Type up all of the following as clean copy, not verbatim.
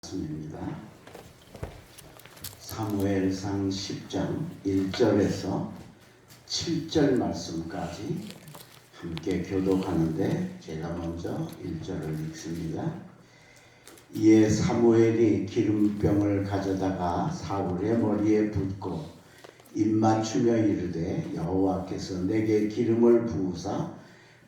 말씀입니다. 사무엘상 10장 1절에서 7절 말씀까지 함께 교독하는데 제가 먼저 1절을 읽습니다. 이에 사무엘이 기름병을 가져다가 사울의 머리에 붓고 입맞추며 이르되 여호와께서 내게 기름을 부으사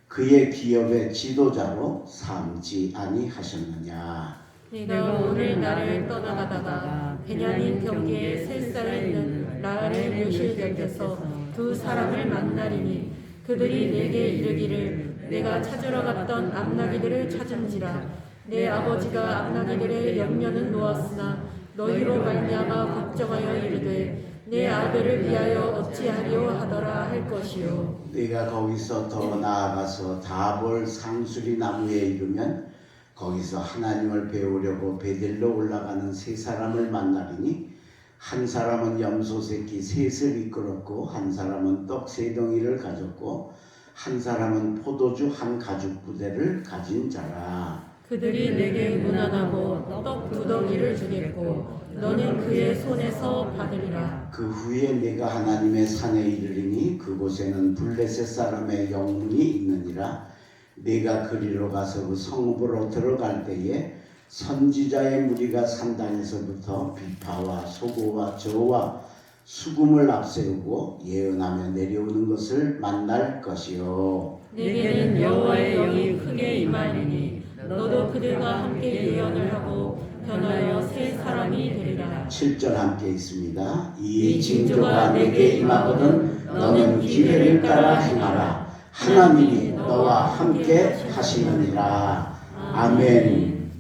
그의 기업의 지도자로 삼지 아니하셨느냐. 네가 오늘 나를 떠나가다가 베냐민 경계에 셀살에 있는 라알의 묘실 곁에서 두 사람을 만나리니 그들이 내게 이르기를 내가 찾으러 갔던 암나기들을 찾은지라. 내 아버지가 암나기들의 염려는 놓았으나 너희로 말미암아 걱정하여 이르되 내 아들을 위하여 어찌하리오 하더라 할 것이요. 네가 거기서 더 나아가서 다볼 상수리 나무에 이르면 거기서 하나님을 배우려고 베델로 올라가는 세 사람을 만나리니 한 사람은 염소 새끼 셋을 이끌었고 한 사람은 떡 세 덩이를 가졌고 한 사람은 포도주 한 가죽 부대를 가진 자라. 그들이 내게 문안하고 떡 두 덩이를 주겠고 너는 그의 손에서 받으리라. 그 후에 내가 하나님의 산에 이르리니 그곳에는 블레셋 사람의 영문이 있느니라. 내가 그리로 가서 그 성읍으로 들어갈 때에 선지자의 무리가 산당에서부터 비파와 소고와 저와 수금을 앞세우고 예언하며 내려오는 것을 만날 것이요. 내게는 여호와의 영이 크게 임하리니 너도 그들과 함께 예언을 하고 변하여 세 사람이 되리라. 7절 함께 있습니다. 이 징조가 내게 임하거든 너는 기회를 따라 행하라. 하나님이 너와 함께 하시느니라. 아멘.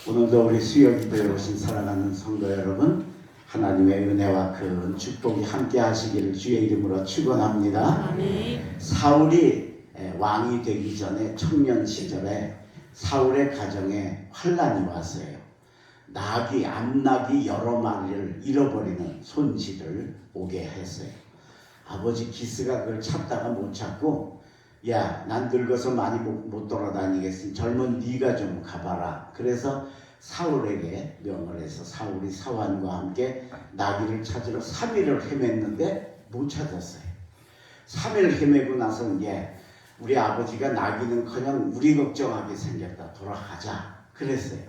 오늘도 우리 수요기도에 오신 사랑하는 성도 여러분, 하나님의 은혜와 큰 축복이 함께 하시기를 주의 이름으로 축원합니다. 아멘. 사울이 왕이 되기 전에 청년 시절에 사울의 가정에 환란이 왔어요. 암낙이 여러 마리를 잃어버리는 손실을 오게 했어요. 아버지 기스가 그걸 찾다가 못 찾고, 야, 난 늙어서 많이 못 돌아다니겠으니 젊은 네가 좀 가봐라. 그래서 사울에게 명을 해서 사울이 사환과 함께 나귀를 찾으러 3일을 헤맸는데 못 찾았어요. 3일 헤매고 나서 이제 우리 아버지가 나귀는커녕 우리 걱정하게 생겼다. 돌아가자. 그랬어요.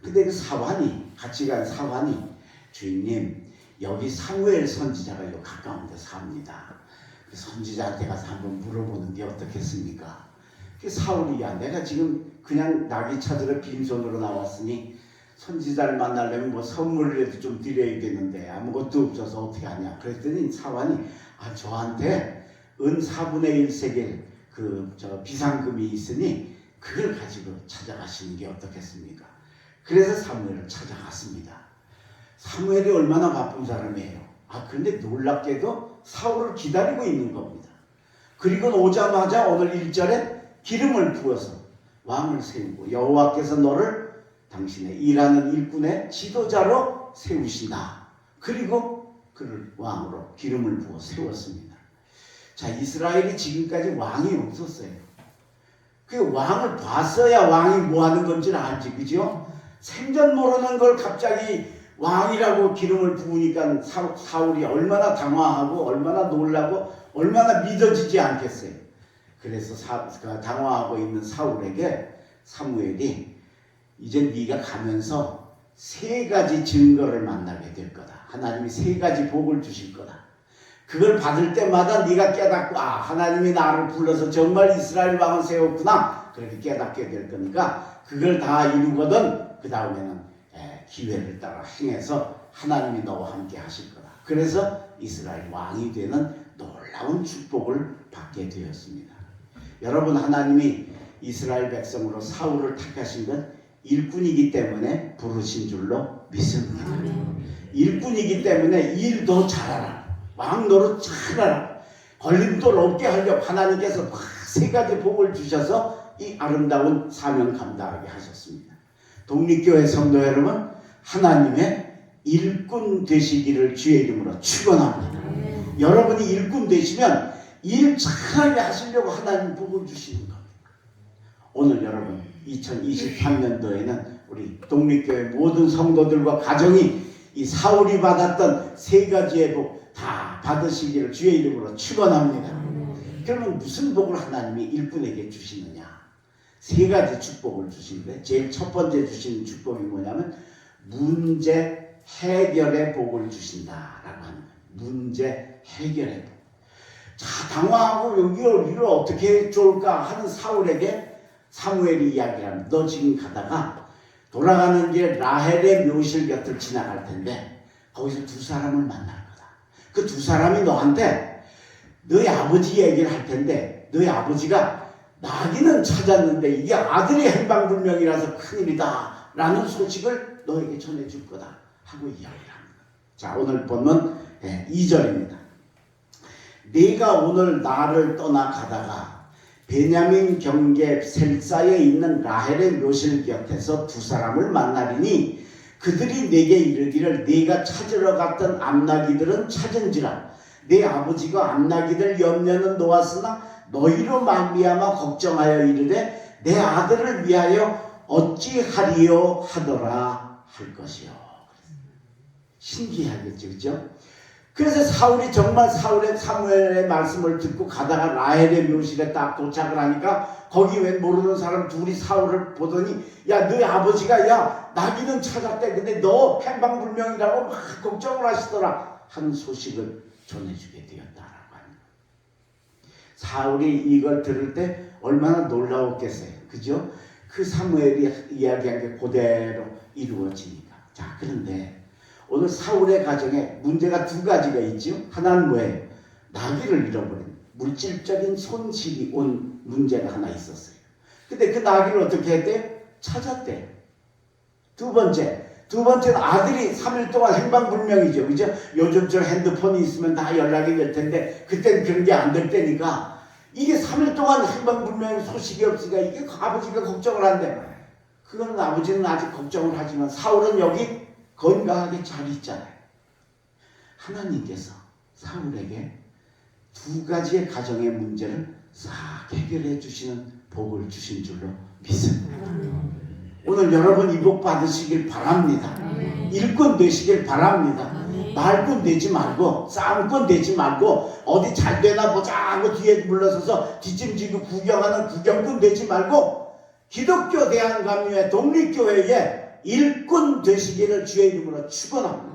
근데 그 사환이, 같이 간 사환이, 주인님, 여기 사무엘 선지자가 요 가까운 데 삽니다. 그 선지자한테 가서 한번 물어보는 게 어떻겠습니까? 그 사울이, 야, 내가 지금 그냥 나귀 찾으러 빈손으로 나왔으니 선지자를 만나려면 뭐 선물이라도 좀 드려야겠는데 아무것도 없어서 어떻게 하냐. 그랬더니 사환이, 저한테 은 4분의 1세겔 비상금이 있으니 그걸 가지고 찾아가시는 게 어떻겠습니까? 그래서 사무엘을 찾아갔습니다. 사무엘이 얼마나 바쁜 사람이에요. 그런데 놀랍게도 사울을 기다리고 있는 겁니다. 그리고 오자마자 오늘 1절에 기름을 부어서 왕을 세우고 여호와께서 너를 당신의 일하는 일꾼의 지도자로 세우신다. 그리고 그를 왕으로 기름을 부어 세웠습니다. 자, 이스라엘이 지금까지 왕이 없었어요. 그 왕을 봤어야 왕이 뭐 하는 건지를 알지, 그죠? 생전 모르는 걸 갑자기 왕이라고 기름을 부으니까 사울이 얼마나 당황하고 얼마나 놀라고 얼마나 믿어지지 않겠어요. 그래서 당황하고 있는 사울에게 사무엘이 이제 네가 가면서 3가지 증거를 만나게 될 거다. 하나님이 3가지 복을 주실 거다. 그걸 받을 때마다 네가 깨닫고 하나님이 나를 불러서 정말 이스라엘 왕을 세웠구나. 그렇게 깨닫게 될 거니까 그걸 다 이루거든 그 다음에는 기회를 따라 행해서 하나님이 너와 함께 하실 거다. 그래서 이스라엘 왕이 되는 놀라운 축복을 받게 되었습니다. 여러분, 하나님이 이스라엘 백성으로 사울을 택하신 건 일꾼이기 때문에 부르신 줄로 믿습니다. 일꾼이기 때문에 일도 잘하라. 왕 노릇 잘하라. 걸림돌 없게 하려고 하나님께서 3가지 복을 주셔서 이 아름다운 사명 감당하게 하셨습니다. 독립교회 성도 여러분, 하나님의 일꾼 되시기를 주의 이름으로 축원합니다. 여러분이 일꾼 되시면 일 잘하게 하시려고 하나님 복을 주시는 겁니다. 오늘 여러분 2023년도에는 우리 독립교회 모든 성도들과 가정이 이 사울이 받았던 세 가지의 복 다 받으시기를 주의 이름으로 축원합니다. 그러면 무슨 복을 하나님이 일꾼에게 주시느냐? 세 가지 축복을 주시는데 제일 첫 번째 주시는 축복이 뭐냐면 문제 해결의 복을 주신다라고 하는 거예요. 문제 해결의 복. 자, 당황하고 이걸 어떻게 좋을까 하는 사울에게 사무엘이 이야기합니다. 너 지금 가다가 돌아가는 길 라헬의 묘실 곁을 지나갈 텐데 거기서 두 사람을 만날 거다. 그 두 사람이 너한테 너희 아버지 얘기를 할 텐데 너희 아버지가 나귀는 찾았는데 이게 아들이 행방불명이라서 큰일이다 라는 소식을 너에게 전해줄 거다 하고 이야기를 합니다. 자, 오늘 본문 2절입니다. 네가 오늘 나를 떠나 가다가 베냐민 경계 셀사에 있는 라헬의 묘실 곁에서 두 사람을 만나리니 그들이 내게 이르기를 네가 찾으러 갔던 암나귀들은 찾은지라 내 아버지가 암나귀들 염려는 놓았으나 너희로 말미암아 걱정하여 이르되 내 아들을 위하여 어찌하리요 하더라 할 것이요. 신기하겠죠, 그죠? 그래서 사울이 정말 사무엘의 말씀을 듣고 가다가 라헬의 묘실에 딱 도착을 하니까 거기 웬 모르는 사람 둘이 사울을 보더니 야, 너희 아버지가 야 나귀는 찾았대. 근데 너 행방불명이라고 막 걱정을 하시더라 하는 소식을 전해주게 되었다라고 합니다. 사울이 이걸 들을 때 얼마나 놀라웠겠어요, 그죠? 그 사무엘이 이야기한 게 그대로 이루어지니까. 자, 그런데 오늘 사울의 가정에 문제가 두 가지가 있죠. 하나는 뭐예요? 나귀를 잃어버린 물질적인 손실이 온 문제가 하나 있었어요. 근데 그 나귀를 어떻게 했대? 찾았대. 두 번째는 아들이 3일 동안 행방불명이죠. 그죠? 요즘 저 핸드폰이 있으면 다 연락이 될 텐데 그때는 그런 게 안 될 때니까 이게 3일 동안 행방불명 소식이 없으니까 이게 아버지가 걱정을 한대. 그건 아버지는 아직 걱정을 하지만 사울은 여기 건강하게 잘 있잖아요. 하나님께서 사울에게 두 가지의 가정의 문제를 싹 해결해 주시는 복을 주신 줄로 믿습니다. 오늘 여러분 이 복 받으시길 바랍니다. 일꾼 되시길 바랍니다. 말꾼 되지 말고 싸움꾼 되지 말고 어디 잘 되나 보자 하고 뒤에 물러서서 뒷짐지고 구경하는 구경꾼 되지 말고 기독교 대한감리회 독립교회에 일꾼 되시기를 주의 이름으로 축원합니다.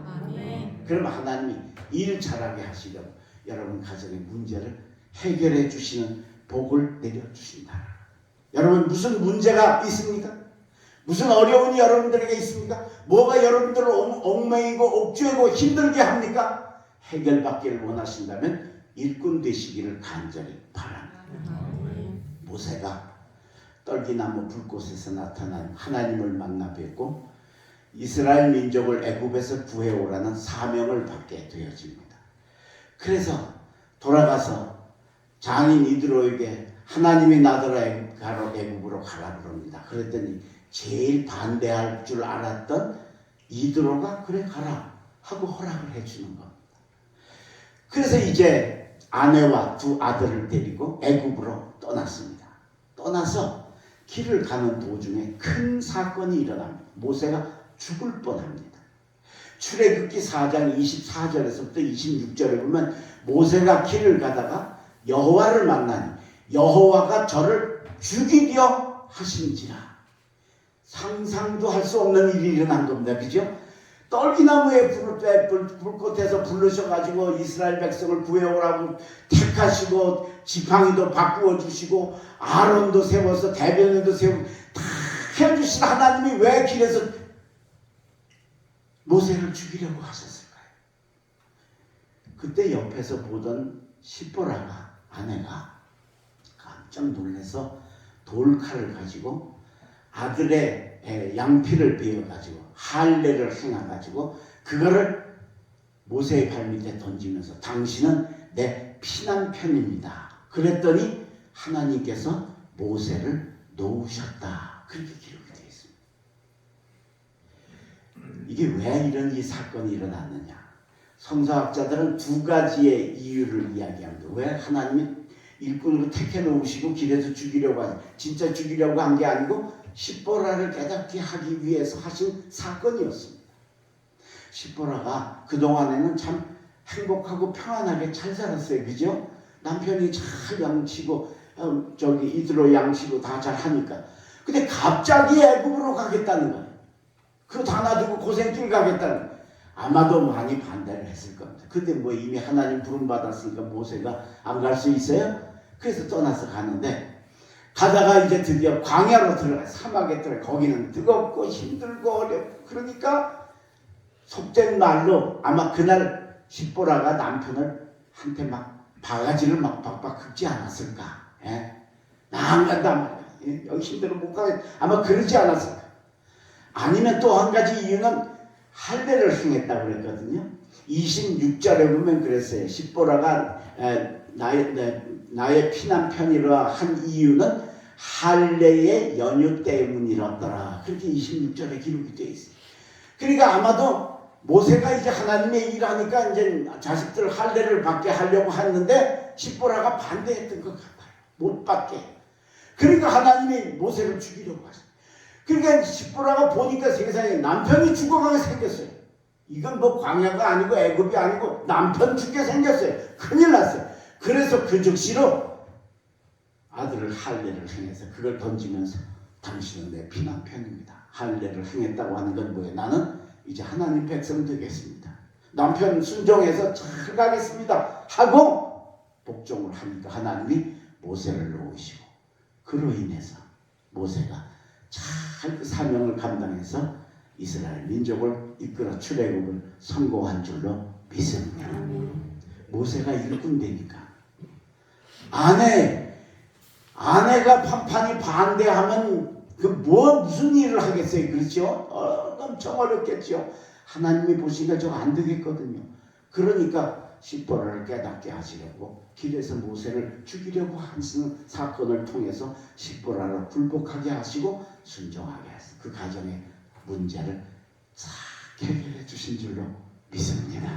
그럼 하나님이 일 잘하게 하시려고 여러분 가정의 문제를 해결해 주시는 복을 내려주신다. 여러분 무슨 문제가 있습니까? 무슨 어려움이 여러분들에게 있습니까? 뭐가 여러분들을 얽매이고 옥죄고 힘들게 합니까? 해결받기를 원하신다면 일꾼 되시기를 간절히 바랍니다. 모세가 떨기나무 불꽃에서 나타난 하나님을 만나 뵙고 이스라엘 민족을 애굽에서 구해오라는 사명을 받게 되어집니다. 그래서 돌아가서 장인 이드로에게 하나님이 나더러 애굽으로 가라 그럽니다. 그랬더니 제일 반대할 줄 알았던 이드로가 그래 가라 하고 허락을 해주는 겁니다. 그래서 이제 아내와 두 아들을 데리고 애굽으로 떠났습니다. 떠나서 길을 가는 도중에 큰 사건이 일어납니다. 모세가 죽을 뻔합니다. 출애굽기 4장 24절에서부터 26절에 보면 모세가 길을 가다가 여호와를 만나니 여호와가 저를 죽이려 하신지라. 상상도 할 수 없는 일이 일어난 겁니다. 그죠? 떨기나무의 불꽃에서 부르셔가지고 이스라엘 백성을 구해오라고 택하시고 지팡이도 바꾸어 주시고 아론도 세워서 대변인도 세우고 다 해주신 하나님이 왜 길에서 모세를 죽이려고 하셨을까요? 그때 옆에서 보던 시보라가 아내가 깜짝 놀라서 돌칼을 가지고 아들의 양피를 베어가지고 할례를 행해가지고 그거를 모세의 발밑에 던지면서 당신은 내 피난편입니다. 그랬더니 하나님께서 모세를 놓으셨다. 그렇게 기록이 되어 있습니다. 이게 왜 이런 이 사건이 일어났느냐? 성서학자들은 두 가지의 이유를 이야기합니다. 왜 하나님이 일꾼으로 택해 놓으시고 길에서 죽이려고 하지? 진짜 죽이려고 한 게 아니고 십보라를 깨닫게 하기 위해서 하신 사건이었습니다. 십보라가 그동안에는 참 행복하고 평안하게 잘 살았어요. 그죠? 남편이 잘 양치고 이들로 양치고 다 잘 하니까. 근데 갑자기 애굽으로 가겠다는 거예요. 그거 다 놔두고 고생길 가겠다는 거예요. 아마도 많이 반대를 했을 겁니다. 근데 뭐 이미 하나님 부름받았으니까 모세가 안 갈 수 있어요? 그래서 떠나서 가는데 가다가 이제 드디어 광야로 들어가요. 사막에 들어가요. 거기는 뜨겁고 힘들고 어렵고 그러니까 속된 말로 아마 그날 십보라가 남편을 한테 막 바가지를 막 박박 긁지 않았을까. 예? 나 안 간다 말이야. 여기 힘들어 못 가겠다. 아마 그러지 않았을까. 아니면 또 한 가지 이유는 할례를 행했다고 그랬거든요. 26절에 보면 그랬어요. 십보라가 나의 피난편이라 한 이유는 할례의 연유 때문이었더라. 그렇게 26절에 기록이 되어 있어요. 그러니까 아마도 모세가 이제 하나님의 일하니까 이제 자식들 할례를 받게 하려고 했는데 십보라가 반대했던 것 같아요. 못 받게. 그러니까 하나님이 모세를 죽이려고 하셨어요. 그러니까 십보라가 보니까 세상에 남편이 죽어가게 생겼어요. 이건 뭐 광야가 아니고 애굽이 아니고 남편 죽게 생겼어요. 큰일 났어요. 그래서 그 즉시로 아들을 할례를 행해서 그걸 던지면서 당신은 내 피난편입니다. 할례를 행했다고 하는 건 뭐예요? 나는 이제 하나님 백성 되겠습니다. 남편 순종해서 잘 가겠습니다. 하고 복종을 하니까 하나님이 모세를 놓으시고 그로 인해서 모세가 잘 그 사명을 감당해서 이스라엘 민족을 이끌어 출애굽을 성공한 줄로 믿습니다. 모세가 일꾼 되니까 아내가 판판이 반대하면 무슨 일을 하겠어요? 그렇죠? 엄청 어렵겠죠. 하나님이 보시니까 저거 안 되겠거든요. 그러니까 십보라를 깨닫게 하시려고 길에서 모세를 죽이려고 하시는 사건을 통해서 십보라를 굴복하게 하시고 순종하게 하시고 그 가정의 문제를 싹 해결해 주신 줄로 믿습니다.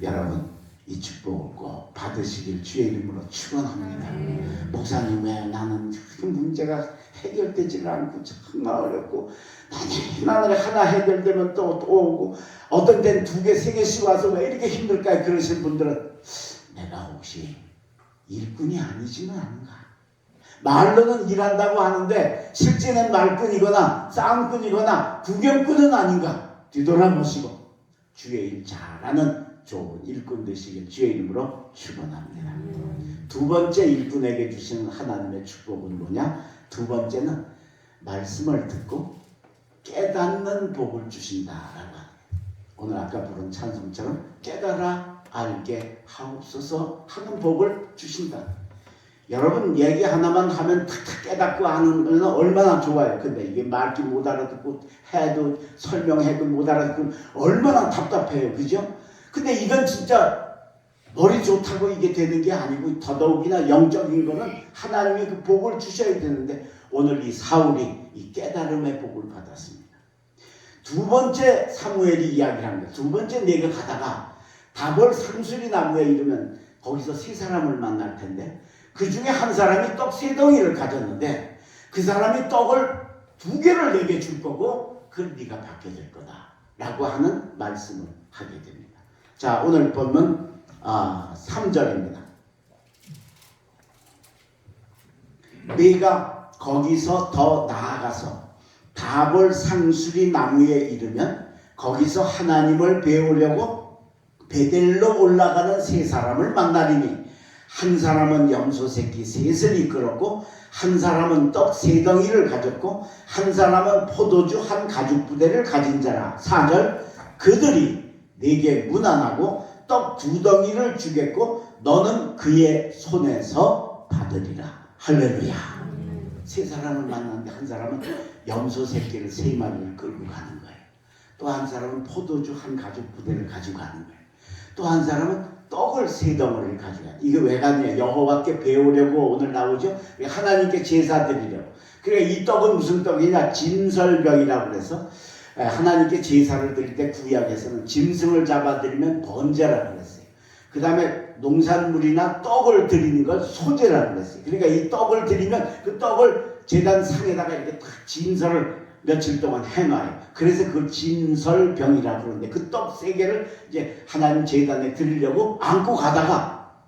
여러분 이 축복을 꼭 받으시길 주의 이름으로 축원합니다. 목사님 왜 나는 그 문제가 해결되지를 않고 정말 어렵고 나는 하나 해결되면 또 오고 어떤 때는 2개, 3개씩 와서 왜 이렇게 힘들까 그러신 분들은 내가 혹시 일꾼이 아니지는 않은가? 말로는 일한다고 하는데 실제는 말꾼이거나 싸움꾼이거나 구경꾼은 아닌가? 뒤돌아보시고 주의 일 잘하는 좋은 일꾼 되시길 주의 이름으로 축원합니다. 2번째 일꾼에게 주시는 하나님의 축복은 뭐냐? 2번째는 말씀을 듣고 깨닫는 복을 주신다라고 합니다. 오늘 아까 부른 찬송처럼 깨달아 알게 하옵소서 하는 복을 주신다. 여러분 얘기 하나만 하면 탁탁 깨닫고 아는 얼마나 좋아요. 근데 이게 말기 못 알아듣고 해도 설명해도 못 알아듣고 얼마나 답답해요. 그죠? 근데 이건 진짜 머리 좋다고 이게 되는 게 아니고 더더욱이나 영적인 거는 하나님이 그 복을 주셔야 되는데 오늘 이 사울이 이 깨달음의 복을 받았습니다. 2번째 사무엘이 이야기합니다. 2번째 내가 가다가 다볼 상수리 나무에 이르면 거기서 3사람을 만날 텐데 그 중에 한 사람이 떡 3덩이를 가졌는데 그 사람이 떡을 2개를 내게 줄 거고 그걸 네가 받게 될 거다 라고 하는 말씀을 하게 됩니다. 자, 오늘 보면 3절입니다. 네가 거기서 더 나아가서 다볼 상수리 나무에 이르면 거기서 하나님을 배우려고 베델로 올라가는 3사람을 만나리니 한 사람은 염소 새끼 3을 이끌었고 한 사람은 떡 3덩이를 가졌고 한 사람은 포도주 한 가죽 부대를 가진 자라. 4절 그들이 네게 문안하고 떡 2덩이를 주겠고 너는 그의 손에서 받으리라. 할렐루야. 3사람을 만났는데 한 사람은 염소 새끼를 3마리를 끌고 가는 거예요. 또 한 사람은 포도주 한 가죽 부대를 가지고 가는 거예요. 또 한 사람은 떡을 3덩어리를 가져가요. 이게 왜 가냐? 여호와께 배우려고 오늘 나오죠. 하나님께 제사 드리려고. 그러니까 이 떡은 무슨 떡이냐? 진설병이라고 그래서 하나님께 제사를 드릴 때 구약에서는 짐승을 잡아드리면 번제라고 그랬어요. 그 다음에 농산물이나 떡을 드리는 걸 소제라고 그랬어요. 그러니까 이 떡을 드리면 그 떡을 제단 상에다가 이렇게 딱 진설을 며칠 동안 해놔요. 그래서 그 진설병이라고 그러는데 그 떡 3개를 이제 하나님 제단에 드리려고 안고 가다가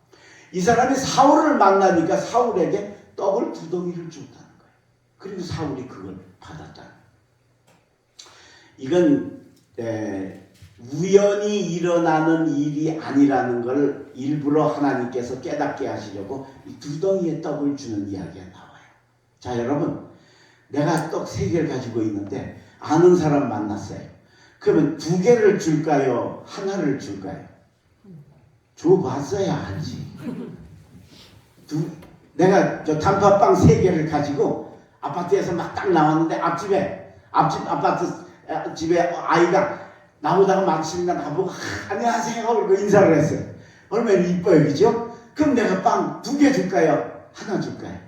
이 사람이 사울을 만나니까 사울에게 떡을 2덩이를 줬다는 거예요. 그리고 사울이 그걸 받았다는 거예요. 이건 우연히 일어나는 일이 아니라는 걸 일부러 하나님께서 깨닫게 하시려고 이 2덩이의 떡을 주는 이야기가 나와요. 자, 여러분, 내가 떡 3개를 가지고 있는데 아는 사람 만났어요. 그러면 2개를 줄까요? 하나를 줄까요? 줘봤어야 알지. 내가 저 단팥빵 3개를 가지고 아파트에서 막 딱 나왔는데 앞집 아파트 집에 아이가 나오다가 마침내 나보고 안녕하세요 그러고 인사를 했어요. 얼마나 이뻐요, 그죠? 그럼 내가 빵 2개 줄까요? 하나 줄까요?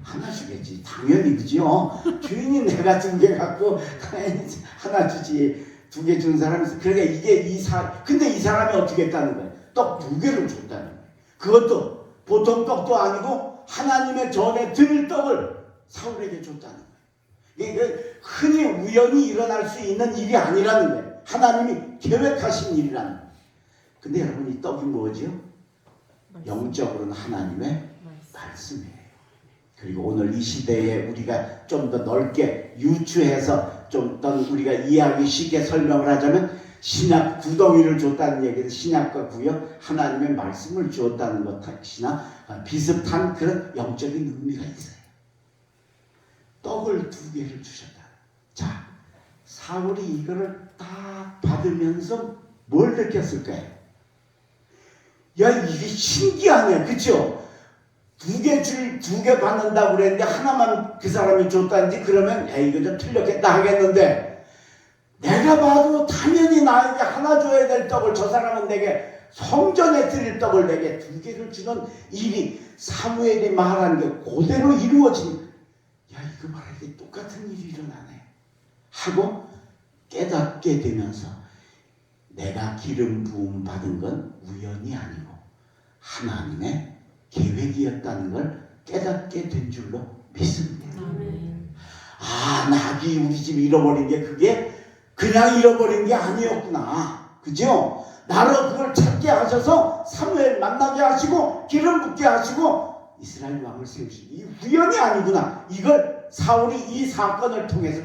하나 주겠지, 당연히, 그죠? 주인이 내가 2개 갖고 당연히 하나 주지. 2개 준 사람이 있어. 그러니까 이게 근데 이 사람이 어떻게 했다는 거예요? 떡 2개를 줬다는 거예요. 그것도 보통 떡도 아니고 하나님의 전에 드릴 떡을 사울에게 줬다는 거예요. 이게 흔히 우연히 일어날 수 있는 일이 아니라는 거예요. 하나님이 계획하신 일이라는 거예요. 근데 여러분, 이 떡이 뭐죠? 영적으로는 하나님의 말씀이에요. 그리고 오늘 이 시대에 우리가 좀 더 넓게 유추해서 좀 더 우리가 이해하기 쉽게 설명을 하자면 신약 2덩이를 줬다는 얘기는 신약과 구약 하나님의 말씀을 주었다는 것이나 비슷한 그런 영적인 의미가 있어요. 떡을 2개를 주셨다. 자, 사울이 이거를 딱 받으면서 뭘 느꼈을까요? 야, 이게 신기하네, 그쵸? 2개 받는다고 그랬는데 하나만 그 사람이 줬다는지 그러면 이거 좀 틀렸겠다 하겠는데, 내가 봐도 당연히 나에게 하나 줘야 될 떡을 저 사람은 내게 성전에 드릴 떡을 내게 2개를 주는 일이 사무엘이 말한 게 그대로 이루어진, 야, 이거 봐라, 이게 똑같은 일이 일어나네 하고 깨닫게 되면서 내가 기름 부음 받은 건 우연이 아니고 하나님의 계획이었다는 걸 깨닫게 된 줄로 믿습니다. 아, 낙이 우리 집 잃어버린 게 그게 그냥 잃어버린 게 아니었구나, 그죠? 나로 그걸 찾게 하셔서 사무엘 만나게 하시고 기름 붓게 하시고 이스라엘 왕을 세우시고, 이 우연이 아니구나, 이걸 사울이 이 사건을 통해서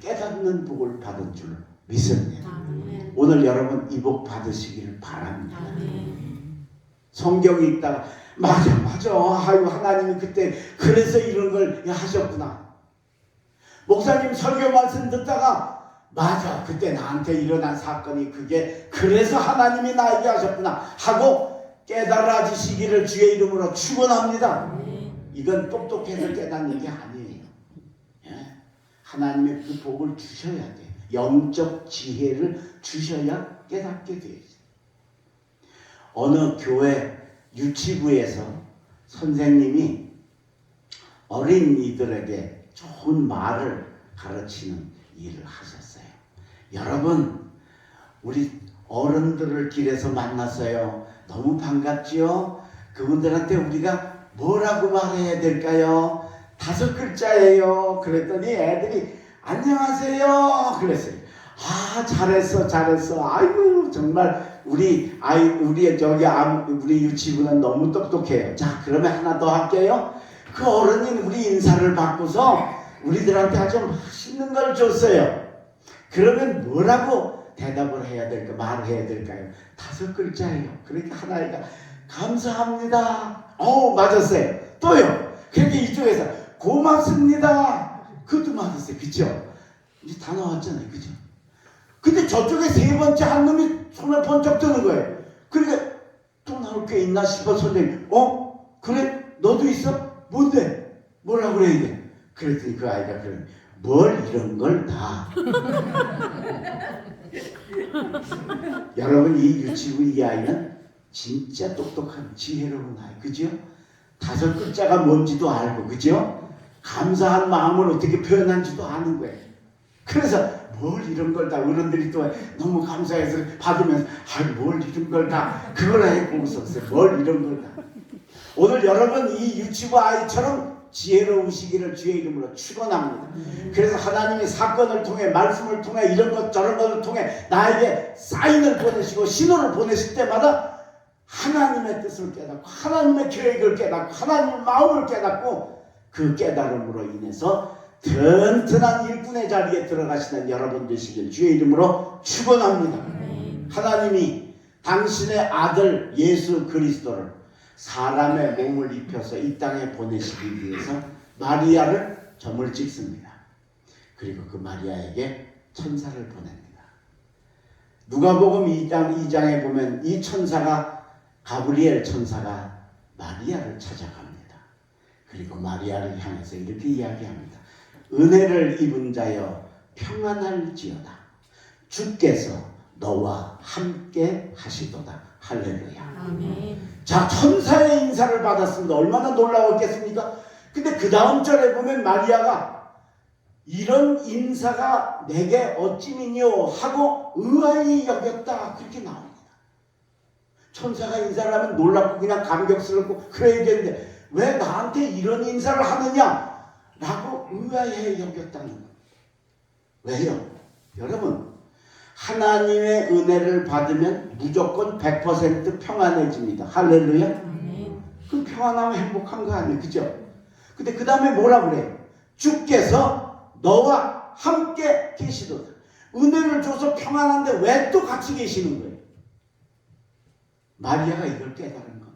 깨닫는 복을 받은 줄로 믿습니다. 오늘 여러분 이 복 받으시기를 바랍니다. 성경에 있다가 맞아 아이고 하나님이 그때 그래서 이런 걸 하셨구나. 목사님 설교 말씀 듣다가 맞아 그때 나한테 일어난 사건이 그게 그래서 하나님이 나에게 하셨구나 하고 깨달아지시기를 주의 이름으로 축원합니다. 이건 똑똑해서 깨닫는 게 아니에요. 하나님의 그 복을 주셔야 돼요. 영적 지혜를 주셔야 깨닫게 돼요. 어느 교회 유치부에서 선생님이 어린이들에게 좋은 말을 가르치는 일을 하셨어요. 여러분, 우리 어른들을 길에서 만났어요. 너무 반갑지요? 그분들한테 우리가 뭐라고 말해야 될까요? 5글자예요. 그랬더니 애들이 안녕하세요 그랬어요. 아, 잘했어. 아이고 정말 우리 유치부는 너무 똑똑해요. 자, 그러면 하나 더 할게요. 그 어른인 우리 인사를 받고서 우리들한테 아주 맛있는 걸 줬어요. 그러면 뭐라고 대답을 해야 될까, 말을 해야 될까요? 5글자예요. 그러니까 하나이가 감사합니다. 맞았어요. 또요. 그렇게 이쪽에서 고맙습니다. 그것도 맞았어요. 그죠? 이제 다 나왔잖아요. 그죠? 근데 저쪽에 3번째 한 놈이 손을 번쩍 드는 거예요. 그러니까 또 나올 게 있나 싶어 선생님. 그래? 너도 있어? 뭔데? 뭐라고 그래야 돼? 그랬더니 그 아이가 그래. 뭘 이런 걸 다. 여러분, 이 유치부 이 아이는 진짜 똑똑한 지혜로운 아이. 그죠? 5글자가 뭔지도 알고, 그죠? 감사한 마음을 어떻게 표현한지도 아는 거예요. 그래서 뭘 이런 걸 다 어른들이 또 너무 감사해서 받으면서 뭘 이런 걸 다 그걸 해보고 있었어요. 뭘 이런 걸 다. 오늘 여러분 이 유치부 아이처럼 지혜로우시기를 주의 이름으로 축원합니다. 그래서 하나님이 사건을 통해 말씀을 통해 이런 것 저런 것을 통해 나에게 사인을 보내시고 신호를 보내실 때마다 하나님의 뜻을 깨닫고 하나님의 계획을 깨닫고 하나님의 마음을 깨닫고 그 깨달음으로 인해서 튼튼한 일꾼의 자리에 들어가시는 여러분 되시길 주의 이름으로 축원합니다. 하나님이 당신의 아들 예수 그리스도를 사람의 몸을 입혀서 이 땅에 보내시기 위해서 마리아를 점을 찍습니다. 그리고 그 마리아에게 천사를 보냅니다. 누가복음 2장에 보면 이 천사가 가브리엘 천사가 마리아를 찾아갑니다. 그리고 마리아를 향해서 이렇게 이야기합니다. 은혜를 입은 자여 평안할지어다. 주께서 너와 함께 하시도다. 할렐루야. 아멘. 자, 천사의 인사를 받았습니다. 얼마나 놀라웠겠습니까? 근데 그 다음 절에 보면 마리아가 이런 인사가 내게 어찌미뇨 하고 의아히 여겼다. 그렇게 나옵니다. 천사가 인사를 하면 놀랍고 그냥 감격스럽고 그래야 되는데 왜 나한테 이런 인사를 하느냐? 라고 의아해 여겼다는 거예요. 왜요? 여러분, 하나님의 은혜를 받으면 무조건 100% 평안해집니다. 할렐루야. 그럼 평안하면 행복한 거 아니에요? 그죠? 근데 그 다음에 뭐라 그래요? 주께서 너와 함께 계시도다. 은혜를 줘서 평안한데 왜 또 같이 계시는 거예요? 마리아가 이걸 깨달은 겁니다.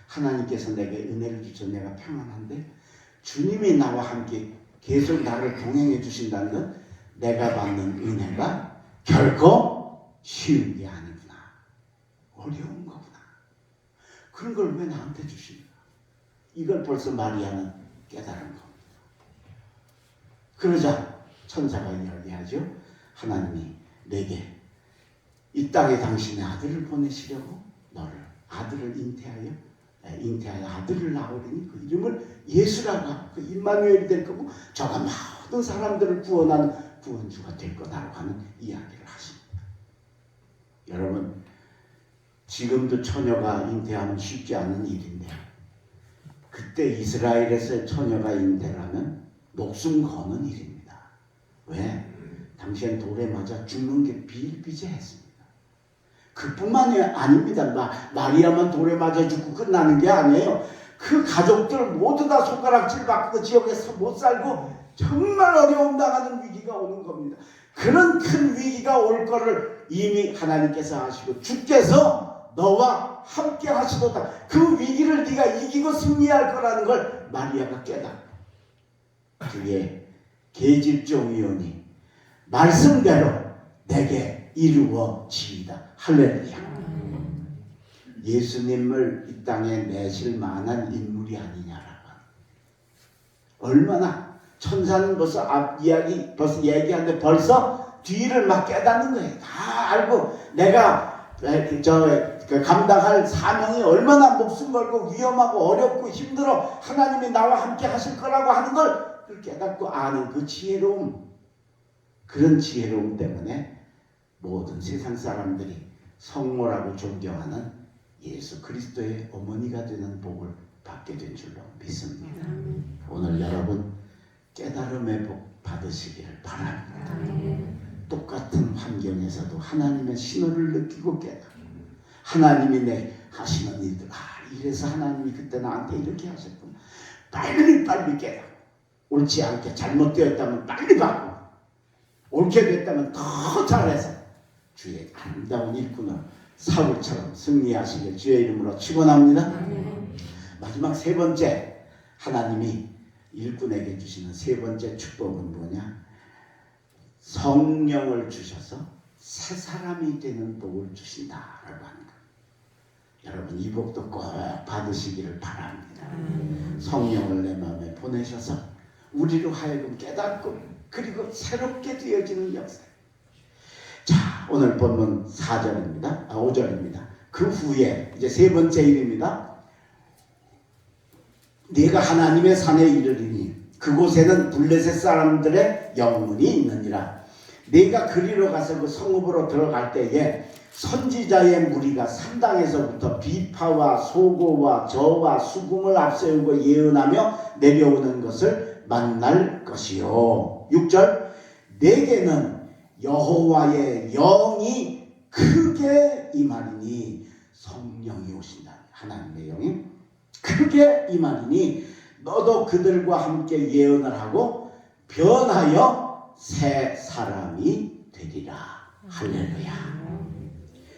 하나님께서 내게 은혜를 주셔서 내가 평안한데 주님이 나와 함께 계속 나를 동행해 주신다는 건 내가 받는 은혜가 결코 쉬운 게 아니구나. 어려운 거구나. 그런 걸 왜 나한테 주시는가? 이걸 벌써 마리아는 깨달은 겁니다. 그러자 천사가 이야기하죠. 하나님이 내게 이 땅에 당신의 아들을 보내시려고 너를 아들을 잉태하여 아들을 낳으리니 그 이름을 예수라고 하고 그 임마누엘이 될 거고 저가 모든 사람들을 구원하는 구원주가 될 거다라고 하는 이야기를 하십니다. 여러분, 지금도 처녀가 잉태하면 쉽지 않은 일인데 그때 이스라엘에서 처녀가 잉태를 하면 목숨 거는 일입니다. 왜? 당시엔 돌에 맞아 죽는 게 비일비재했습니다. 그뿐만이 아닙니다. 마리아만 돌에 맞아 죽고 끝나는 게 아니에요. 그 가족들 모두 다 손가락질 받고 그 지역에서 못 살고 정말 어려움 당하는 위기가 오는 겁니다. 그런 큰 위기가 올 거를 이미 하나님께서 하시고 주께서 너와 함께 하시도다. 그 위기를 네가 이기고 승리할 거라는 걸 마리아가 깨닫고 그의 계집종이오니 말씀대로 내게 이루어지이다. 할렐루야. 예수님을 이 땅에 내실 만한 인물이 아니냐라고. 얼마나 천사는 벌써 앞 이야기 벌써 얘기하는데 벌써 뒤를 막 깨닫는 거예요. 다 알고 내가 감당할 사명이 얼마나 목숨 걸고 위험하고 어렵고 힘들어 하나님이 나와 함께 하실 거라고 하는 걸 깨닫고 아는 그 지혜로움, 그런 지혜로움 때문에 모든 세상 사람들이 성모라고 존경하는 예수 그리스도의 어머니가 되는 복을 받게 된 줄로 믿습니다. 오늘 여러분 깨달음의 복 받으시기를 바랍니다. 똑같은 환경에서도 하나님의 신호를 느끼고 깨달음, 하나님이 내 하시는 일들, 이래서 하나님이 그때 나한테 이렇게 하셨구나. 빨리 깨달음, 옳지 않게 잘못되었다면 빨리 바꾸고 옳게 됐다면 더 잘해서 주의 아름다운 일꾼을 사울처럼 승리하시길 주의 이름으로 축원합니다. 마지막 세 번째, 하나님이 일꾼에게 주시는 세 번째 축복은 뭐냐? 성령을 주셔서 새 사람이 되는 복을 주신다라고 합니다. 여러분 이 복도 꼭 받으시기를 바랍니다. 성령을 내 마음에 보내셔서 우리로 하여금 깨닫고 그리고 새롭게 되어지는 역사. 자, 오늘 본문 5절입니다. 그 후에 이제 세 번째 일입니다. 네가 하나님의 산에 이르리니 그곳에는 블레셋 사람들의 영문이 있느니라. 네가 그리로 가서 그 성읍으로 들어갈 때에 선지자의 무리가 산당에서부터 비파와 소고와 저와 수금을 앞세우고 예언하며 내려오는 것을 만날 것이요. 6절 내게는 여호와의 영이 크게 임하리니 성령이 오신다. 하나님의 영이 크게 임하리니 너도 그들과 함께 예언을 하고 변하여 새 사람이 되리라. 할렐루야.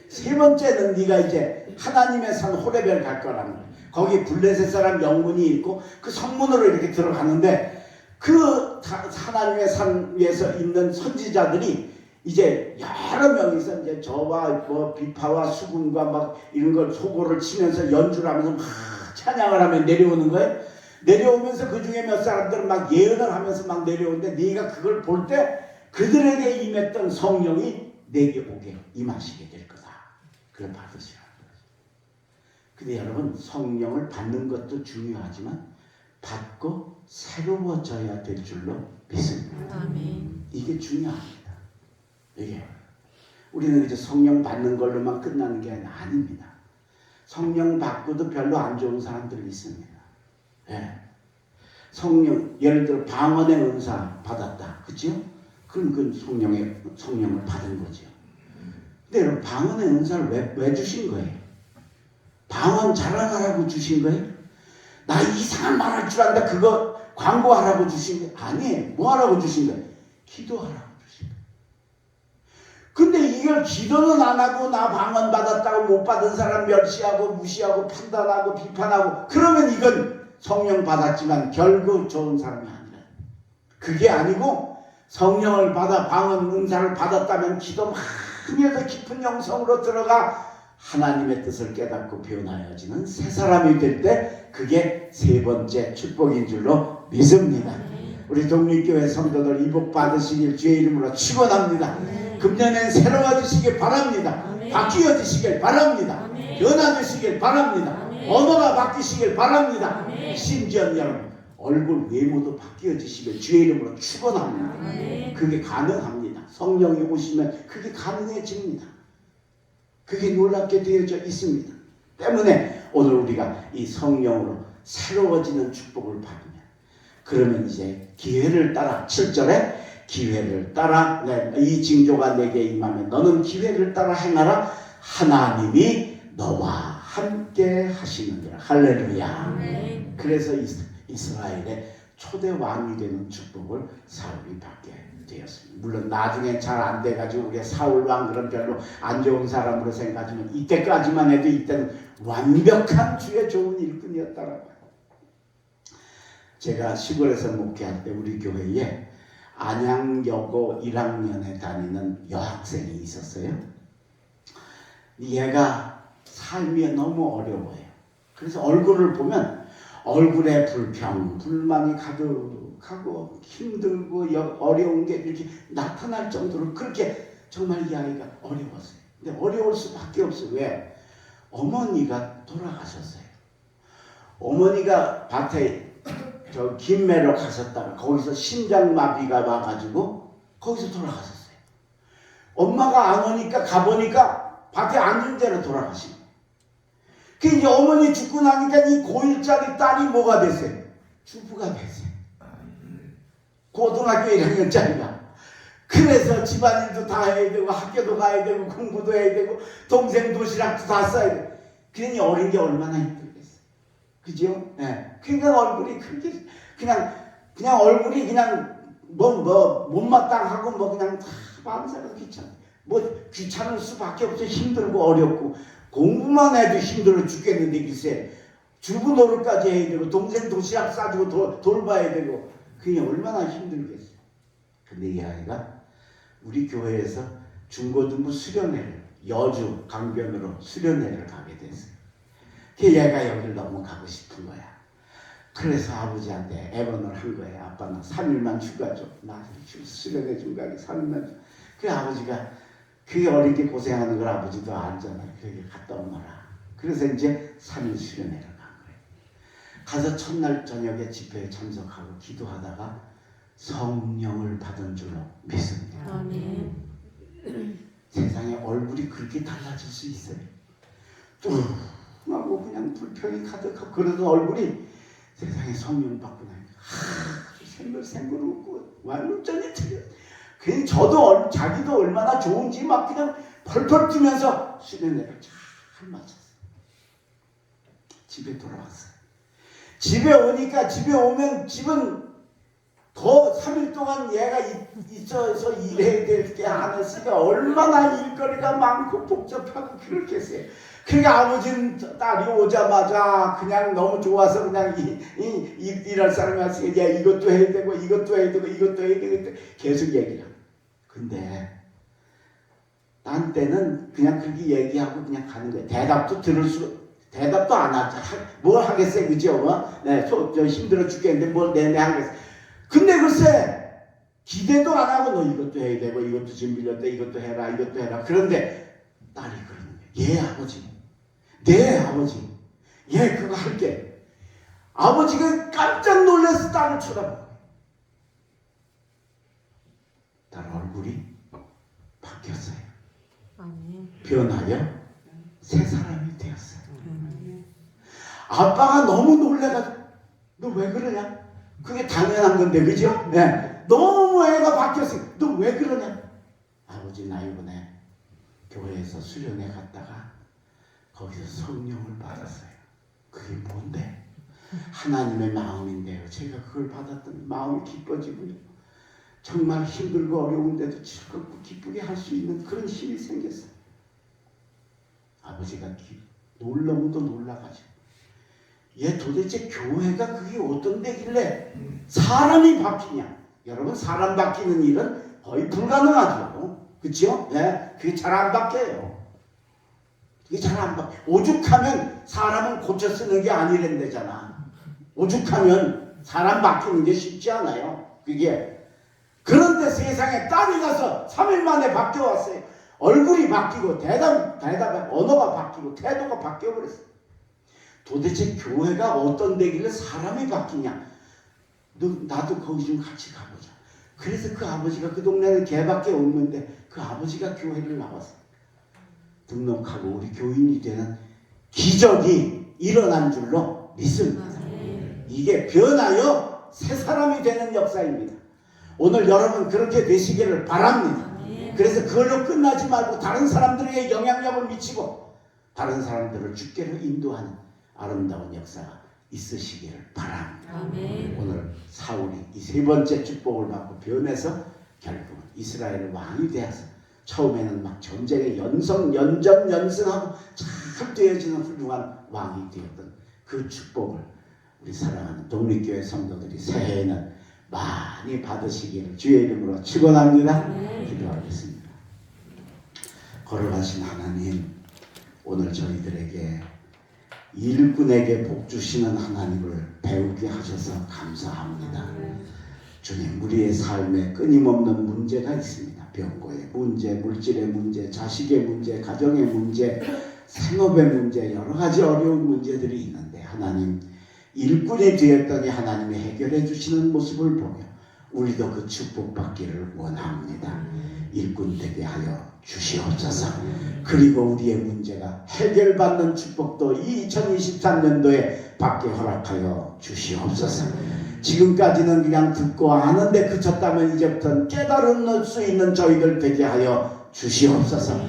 세 번째는 네가 이제 하나님의 산 호레벨 갈 거라는 거예요. 거기 블레셋 사람 영문이 있고 그 성문으로 이렇게 들어가는데 그 하나님의 산 위에서 있는 선지자들이 이제 여러 명이서 이제 저와 뭐 비파와 수금과 막 이런 걸 소고를 치면서 연주를 하면서 막 찬양을 하며 내려오는 거예요. 내려오면서 그 중에 몇 사람들은 막 예언을 하면서 막 내려오는데 네가 그걸 볼 때 그들에게 임했던 성령이 내게 오게 임하시게 될 거다. 그걸 받으시라는 거죠. 근데 여러분 성령을 받는 것도 중요하지만 받고 새로워져야 될 줄로 믿습니다. 아멘. 이게 중요합니다. 이게 우리는 이제 성령 받는 걸로만 끝나는 게 아닙니다. 성령 받고도 별로 안 좋은 사람들이 있습니다. 예. 성령 예를 들어 방언의 은사 받았다, 그렇죠? 그럼 그 성령을 받은 거죠. 근데 여러분 방언의 은사를 왜 주신 거예요? 방언 자랑하라고 주신 거예요? 나 이상한 말 할 줄 안다 그거 광고하라고 주신 거예요? 아니에요. 뭐 하라고 주신 거예요? 기도하라고 주신 거예요. 근데 이걸 기도는 안 하고 나 방언 받았다고 못 받은 사람 멸시하고 무시하고 판단하고 비판하고 그러면 이건 성령 받았지만 결국 좋은 사람이 아니라 그게 아니고 성령을 받아 방언 은사를 받았다면 기도 많이 해서 깊은 영성으로 들어가 하나님의 뜻을 깨닫고 변화해지는 새 사람이 될 때 그게 세 번째 축복인 줄로 믿습니다. 우리 독립교회 성도들 이 복 받으시길 주의 이름으로 축원합니다. 금년엔 새로워지시길 바랍니다. 바뀌어지시길 바랍니다. 변화되시길 바랍니다. 언어가 바뀌시길 바랍니다. 심지어 여러분 얼굴 외모도 바뀌어지시길 주의 이름으로 축원합니다. 그게 가능합니다. 성령이 오시면 그게 가능해집니다. 그게 놀랍게 되어져 있습니다. 때문에 오늘 우리가 이 성령으로 새로워지는 축복을 받으면 그러면 이제 기회를 따라 7절에 기회를 따라 이 징조가 내게 임하면 너는 기회를 따라 행하라. 하나님이 너와 함께 하시느니라. 할렐루야. 그래서 이스라엘의 초대 왕이 되는 축복을 사울이 받게 되었습니다. 물론 나중에 잘 안 돼가지고 우리가 사울 왕 그런 별로 안 좋은 사람으로 생각하지만 이때까지만 해도 이때는 완벽한 주의 좋은 일꾼이었다라고. 제가 시골에서 목회할 때 우리 교회에 안양여고 1학년에 다니는 여학생이 있었어요. 얘가 삶이 너무 어려워요. 그래서 얼굴을 보면 얼굴에 불평, 불만이 가득하고 힘들고 어려운 게 이렇게 나타날 정도로 그렇게 정말 이 아이가 어려웠어요. 근데 어려울 수밖에 없어요. 왜? 어머니가 돌아가셨어요. 어머니가 밭에 저 김매로 가셨다가 거기서 심장마비가 와가지고 거기서 돌아가셨어요. 엄마가 안 오니까 가보니까 밭에 앉은 대로 돌아가신 거예요. 그 이제 어머니 죽고 나니까 이 고1짜리 딸이 뭐가 됐어요? 주부가 됐어요. 고등학교 1학년짜리가. 그래서 집안일도 다 해야 되고 학교도 가야 되고 공부도 해야 되고 동생 도시락도 다 싸야 되고. 그러니 어린 게 얼마나 힘들겠어요. 그죠? 네. 그러니까 얼굴이 그렇게 그냥 얼굴이 그냥 못마땅하고 뭐 그냥 다 마음새가 귀찮아. 뭐 귀찮을 수밖에 없어. 힘들고 어렵고 공부만 해도 힘들어 죽겠는데 글쎄 주부 노릇까지 해야 되고 동생 도시락 싸주고 돌봐야 되고 그게 얼마나 힘들겠어요. 근데 이 아이가 우리 교회에서 중고등부 수련회를 여주 강변으로 수련회를 가게 됐어요. 그 얘가 여기를 너무 가고 싶은 거야. 그래서 아버지한테 애원을 한 거예요. 아빠 나 3일만 휴가 줘. 나 수련회 좀 가게 3일만 줘. 그 아버지가 그 어리게 고생하는 걸 아버지도 알잖아요. 그렇게 갔다 오너라. 그래서 이제 3일 수련회를 간 거예요. 가서 첫날 저녁에 집회에 참석하고 기도하다가 성령을 받은 줄로 믿습니다. 아멘. 세상에 얼굴이 그렇게 달라질 수 있어요. 뚱하고 그냥 불평이 가득하고 그러던 얼굴이 세상에 성령 받고 나니까 생글생글 웃고 완전히 틀려. 그냥 자기도 얼마나 좋은지 막 그냥 펄펄 뛰면서 수련회를 잘 마쳤어요. 집에 돌아왔어요. 집에 오면 집은 더 3일 동안 얘가 있어서 일해야 될 게 안 했으니까 얼마나 일거리가 많고 복잡하고 그렇겠어요. 그러니까 아버지는 딸이 오자마자 그냥 너무 좋아서 그냥 일할 사람이 왔으니까 이것도 해야 되고 이것도 해야 되고 이것도 해야 되고 계속 얘기를 하고. 근데 딴 때는 그냥 그렇게 얘기하고 그냥 가는 거예요. 대답도 안 하죠. 뭘 하겠어요, 그죠? 네, 저 힘들어 죽겠는데 뭘 내내 하겠어요. 근데 글쎄 기대도 안 하고 너 이것도 해야 되고 이것도 지금 밀렸다 이것도 해라 이것도 해라. 그런데 딸이 그러는 거예요. 예 아버지, 네 아버지, 예 그거 할게. 아버지가 깜짝 놀라서 딸을 쳐다보고 딸 얼굴이 바뀌었어요. 아멘. 변하여 새 사람이 되었어요. 아빠가 너무 놀래가지고 너 왜 그러냐? 그게 당연한 건데 그죠? 네. 너무 애가 바뀌었어요. 너 왜 그러냐? 아버지 나 이번에 교회에서 수련회 갔다가 거기서 성령을 받았어요. 그게 뭔데? 하나님의 마음인데요. 제가 그걸 받았더니 마음이 기뻐지고요. 정말 힘들고 어려운데도 즐겁고 기쁘게 할 수 있는 그런 힘이 생겼어요. 아버지가 놀라고도 놀라가지고 얘 도대체 교회가 그게 어떤 데길래 사람이 바뀌냐? 여러분 사람 바뀌는 일은 거의 불가능하죠. 그렇죠? 예, 그게 잘 안 바뀌어요. 그게 잘 안 바뀌어. 오죽하면 사람은 고쳐 쓰는 게 아니란대잖아. 오죽하면 사람 바뀌는 게 쉽지 않아요. 그게. 그런데 세상에 딸이 가서 3일 만에 바뀌어왔어요. 얼굴이 바뀌고 언어가 바뀌고 태도가 바뀌어버렸어요. 도대체 교회가 어떤 데길래 사람이 바뀌냐? 나도 거기 좀 같이 가보자. 그래서 그 아버지가 그 동네는 걔밖에 없는데 그 아버지가 교회를 나왔어요. 등록하고 우리 교인이 되는 기적이 일어난 줄로 믿습니다. 이게 변하여 새 사람이 되는 역사입니다. 오늘 여러분 그렇게 되시기를 바랍니다. 그래서 그걸로 끝나지 말고 다른 사람들에게 영향력을 미치고 다른 사람들을 주께로 인도하는 아름다운 역사가 있으시기를 바랍니다. 아멘. 오늘 사울이 이 세 번째 축복을 받고 변해서 결국 이스라엘 왕이 되어서 처음에는 막 전쟁에 연승하고 잘 되어지는 훌륭한 왕이 되었던 그 축복을 우리 사랑하는 독립교회 성도들이 새해에는 많이 받으시기를 주의 이름으로 축원합니다. 기도하겠습니다. 걸어가신 하나님, 오늘 저희들에게 일꾼에게 복 주시는 하나님을 배우게 하셔서 감사합니다. 주님, 우리의 삶에 끊임없는 문제가 있습니다. 병고의 문제, 물질의 문제, 자식의 문제, 가정의 문제, 생업의 문제, 여러 가지 어려운 문제들이 있는데 하나님, 일꾼이 되었더니 하나님이 해결해 주시는 모습을 보며 우리도 그 축복받기를 원합니다. 일꾼 되게 하여 주시옵소서. 그리고 우리의 문제가 해결받는 축복도 이 2023년도에 받게 허락하여 주시옵소서. 지금까지는 그냥 듣고 아는데 그쳤다면 이제부터는 깨달을 수 있는 저희들 되게 하여 주시옵소서.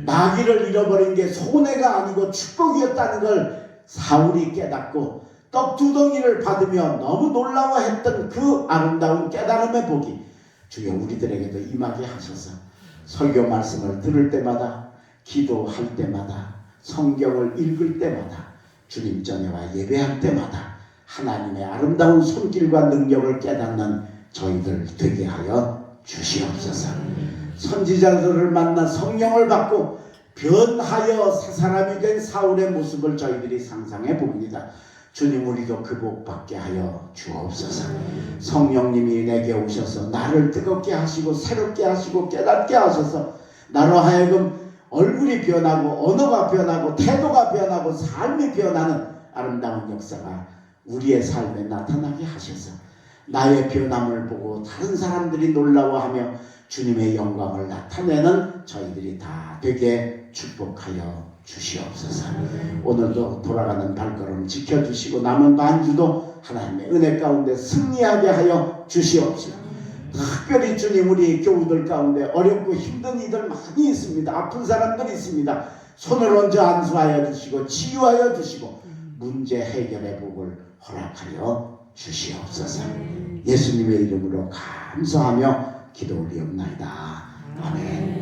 나귀를 잃어버린 게 손해가 아니고 축복이었다는 걸 사울이 깨닫고 떡 2덩이를 받으며 너무 놀라워했던 그 아름다운 깨달음의 복이 주여 우리들에게도 임하게 하셔서 설교 말씀을 들을 때마다, 기도할 때마다, 성경을 읽을 때마다, 주님 전에와 예배할 때마다 하나님의 아름다운 손길과 능력을 깨닫는 저희들 되게 하여 주시옵소서. 선지자들을 만나 성령을 받고 변하여 새 사람이 된 사울의 모습을 저희들이 상상해 봅니다. 주님, 우리도 그 복 받게 하여 주옵소서. 성령님이 내게 오셔서 나를 뜨겁게 하시고 새롭게 하시고 깨닫게 하셔서 나로 하여금 얼굴이 변하고 언어가 변하고 태도가 변하고 삶이 변하는 아름다운 역사가 우리의 삶에 나타나게 하셔서 나의 변함을 보고 다른 사람들이 놀라워하며 주님의 영광을 나타내는 저희들이 다 되게 축복하여 주시옵소서. 오늘도 돌아가는 발걸음 지켜주시고 남은 반주도 하나님의 은혜 가운데 승리하게 하여 주시옵소서. 특별히 주님, 우리 교우들 가운데 어렵고 힘든 이들 많이 있습니다. 아픈 사람들이 있습니다. 손을 얹어 안수하여 주시고 치유하여 주시고 문제 해결의 복을 허락하여 주시옵소서. 예수님의 이름으로 감사하며 기도 올리옵나이다. 아멘.